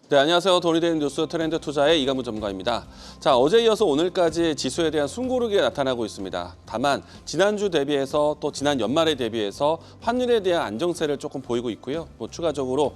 네, 안녕하세요. 돈이 되는 뉴스 트렌드 투자의 이관우 전문가입니다. 자, 어제 이어서 오늘까지 지수에 대한 숨고르기가 나타나고 있습니다. 다만 지난주 대비해서 또 지난 연말에 대비해서 환율에 대한 안정세를 조금 보이고 있고요. 추가적으로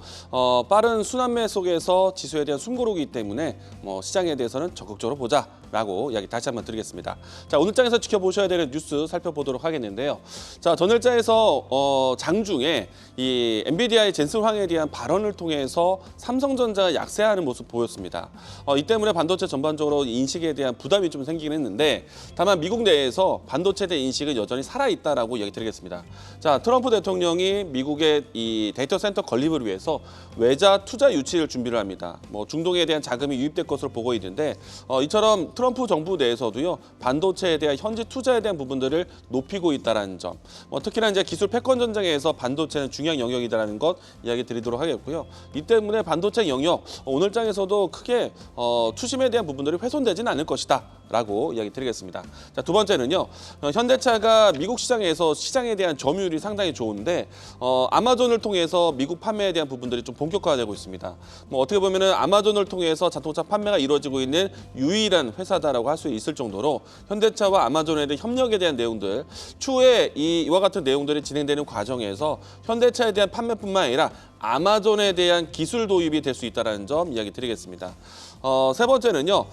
빠른 순환매 속에서 지수에 대한 숨고르기 때문에 시장에 대해서는 적극적으로 보자라고 이야기 다시 한번 드리겠습니다. 자, 오늘 장에서 지켜보셔야 되는 뉴스 살펴보도록 하겠는데요. 자, 전일장에서 장중에 이 엔비디아의 젠슨 황에 대한 발언을 통해서 삼성전자가 약세하는 모습 보였습니다. 이 때문에 반도체 전반적으로 인식에 대한 부담이 좀 생기긴 했는데, 다만 미국 내에서 반도체에 대한 인식은 여전히 살아있다라고 이야기 드리겠습니다. 자, 트럼프 대통령이 미국의 이 데이터 센터 건립을 위해서 외자 투자 유치를 준비를 합니다. 중동에 대한 자금이 유입될 것으로 보고 있는데, 이처럼 트럼프 정부 내에서도요, 반도체에 대한 현지 투자에 대한 부분들을 높이고 있다는 점, 특히나 이제 기술 패권 전쟁에서 반도체는 중요한 영역이다라는 것 이야기 드리도록 하겠고요. 이 때문에 반도체 영역 오늘 장에서도 크게 투심에 대한 부분들이 훼손되지는 않을 것이다 라고 이야기 드리겠습니다. 자, 두 번째는요, 현대차가 미국 시장에서 시장에 대한 점유율이 상당히 좋은데 아마존을 통해서 미국 판매에 대한 부분들이 좀 본격화되고 있습니다. 어떻게 보면은 아마존을 통해서 자동차 판매가 이루어지고 있는 유일한 회사다라고 할 수 있을 정도로 현대차와 아마존에 대한 협력에 대한 내용들, 추후에 이와 같은 내용들이 진행되는 과정에서 현대차에 대한 판매뿐만 아니라 아마존에 대한 기술 도입이 될 수 있다는 점 이야기 드리겠습니다. 세 번째는요,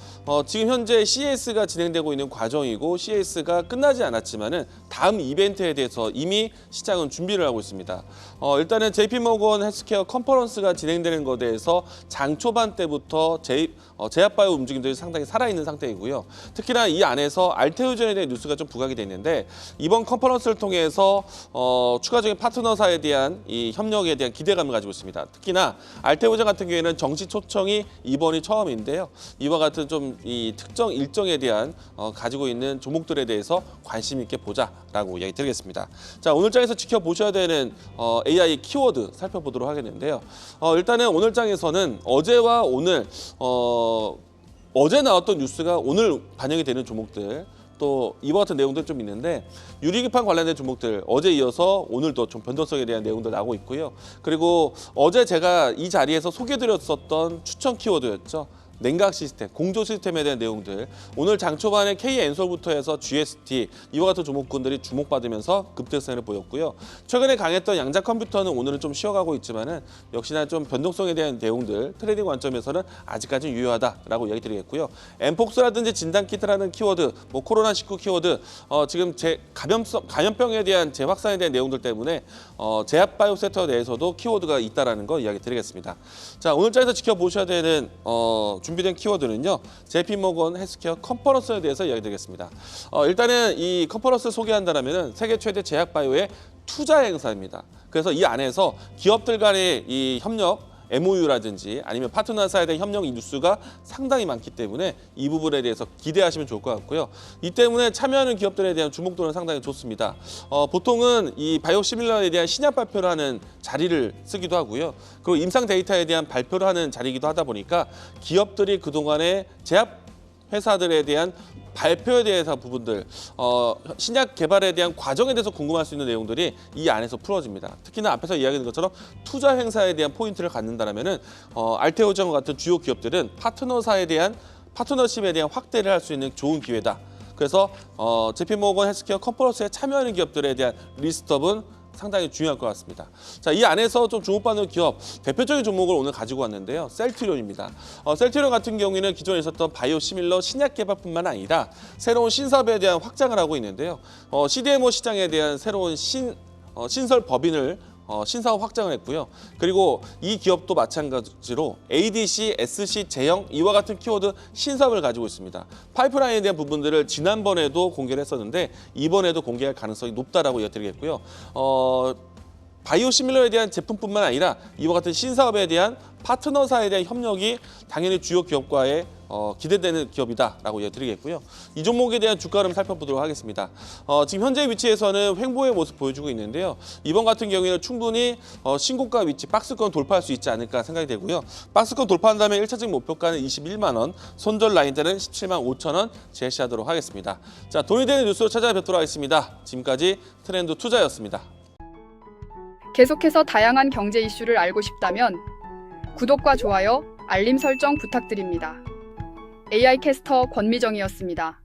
지금 현재 CES가 진행되고 있는 과정이고 CES가 끝나지 않았지만은 다음 이벤트에 대해서 이미 시장은 준비를 하고 있습니다. 일단은 JP모건 헬스케어 컨퍼런스가 진행되는 것에 대해서 장 초반 때부터 제약바이오 움직임들이 상당히 살아있는 상태이고요. 특히나 이 안에서 알테오젠에 대한 뉴스가 좀 부각이 됐는데, 이번 컨퍼런스를 통해서 추가적인 파트너사에 대한 이 협력에 대한 기대감을 가지고 있습니다. 특히나 알테오젠 같은 경우에는 정식 초청이 이번이 처음인데요. 이와 같은 좀 이 특정 일정에 대한 가지고 있는 종목들에 대해서 관심 있게 보자라고 이야기 드리겠습니다. 자, 오늘 장에서 지켜보셔야 되는 AI 키워드 살펴보도록 하겠는데요. 일단은 오늘 장에서는 어제와 오늘 어제 나왔던 뉴스가 오늘 반영이 되는 종목들, 또 이와 같은 내용들 좀 있는데, 유리기판 관련된 종목들 어제 이어서 오늘도 좀 변동성에 대한 내용들 나오고 있고요. 그리고 어제 제가 이 자리에서 소개드렸었던 추천 키워드였죠. 냉각 시스템, 공조 시스템에 대한 내용들, 오늘 장 초반에 KN솔부터 해서 GST 이와 같은 종목군들이 주목받으면서 급등세를 보였고요. 최근에 강했던 양자 컴퓨터는 오늘은 좀 쉬어가고 있지만은 역시나 좀 변동성에 대한 내용들, 트레이딩 관점에서는 아직까지 유효하다라고 이야기 드리겠고요. 엠폭스라든지 진단키트라는 키워드, 코로나19 키워드, 지금 감염병에 대한 재확산에 대한 내용들 때문에 제약바이오 섹터 내에서도 키워드가 있다라는 거 이야기 드리겠습니다. 자, 오늘 장에서 지켜보셔야 되는 준비된 키워드는요, JP모건 헬스케어 컨퍼런스에 대해서 이야기드리겠습니다. 일단은 이 컨퍼런스를 소개한다면 세계 최대 제약바이오의 투자 행사입니다. 그래서 이 안에서 기업들 간의 이 협력, MOU라든지 아니면 파트너사에 대한 협력 뉴스가 상당히 많기 때문에 이 부분에 대해서 기대하시면 좋을 것 같고요. 이 때문에 참여하는 기업들에 대한 주목도는 상당히 좋습니다. 보통은 이 바이오시밀러에 대한 신약 발표를 하는 자리를 쓰기도 하고요. 그리고 임상 데이터에 대한 발표를 하는 자리이기도 하다 보니까 기업들이 그동안에 제약 회사들에 대한 발표에 대해서 부분들, 신약 개발에 대한 과정에 대해서 궁금할 수 있는 내용들이 이 안에서 풀어집니다. 특히나 앞에서 이야기한 것처럼 투자 행사에 대한 포인트를 갖는다면은 알테오젠과 같은 주요 기업들은 파트너사에 대한 파트너십에 대한 확대를 할 수 있는 좋은 기회다. 그래서 JP모건 헬스케어 컨퍼런스에 참여하는 기업들에 대한 리스트업은 상당히 중요할 것 같습니다. 자, 이 안에서 좀 주목받는 기업 대표적인 종목을 오늘 가지고 왔는데요. 셀트리온입니다. 셀트리온 같은 경우에는 기존에 있었던 바이오시밀러 신약 개발뿐만 아니라 새로운 신사업에 대한 확장을 하고 있는데요. CDMO 시장에 대한 새로운 신설 법인을 신사업 확장을 했고요. 그리고 이 기업도 마찬가지로 ADC, SC, 제형 이와 같은 키워드 신사업을 가지고 있습니다. 파이프라인에 대한 부분들을 지난번에도 공개를 했었는데 이번에도 공개할 가능성이 높다라고 이야기드리겠고요. 바이오시밀러에 대한 제품뿐만 아니라 이와 같은 신사업에 대한 파트너사에 대한 협력이 당연히 주요 기업과의 기대되는 기업이다라고 이야기드리겠고요. 이 종목에 대한 주가 흐름 살펴보도록 하겠습니다. 지금 현재 위치에서는 횡보의 모습 보여주고 있는데요. 이번 같은 경우에는 충분히 신고가 위치 박스권 돌파할 수 있지 않을까 생각이 되고요. 박스권 돌파한다면 1차적 목표가는 21만 원, 손절 라인대는 17만 5천 원 제시하도록 하겠습니다. 자, 돈이 되는 뉴스로 찾아뵙도록 하겠습니다. 지금까지 트렌드 투자였습니다. 계속해서 다양한 경제 이슈를 알고 싶다면 구독과 좋아요 알림 설정 부탁드립니다. AI 캐스터 권미정이었습니다.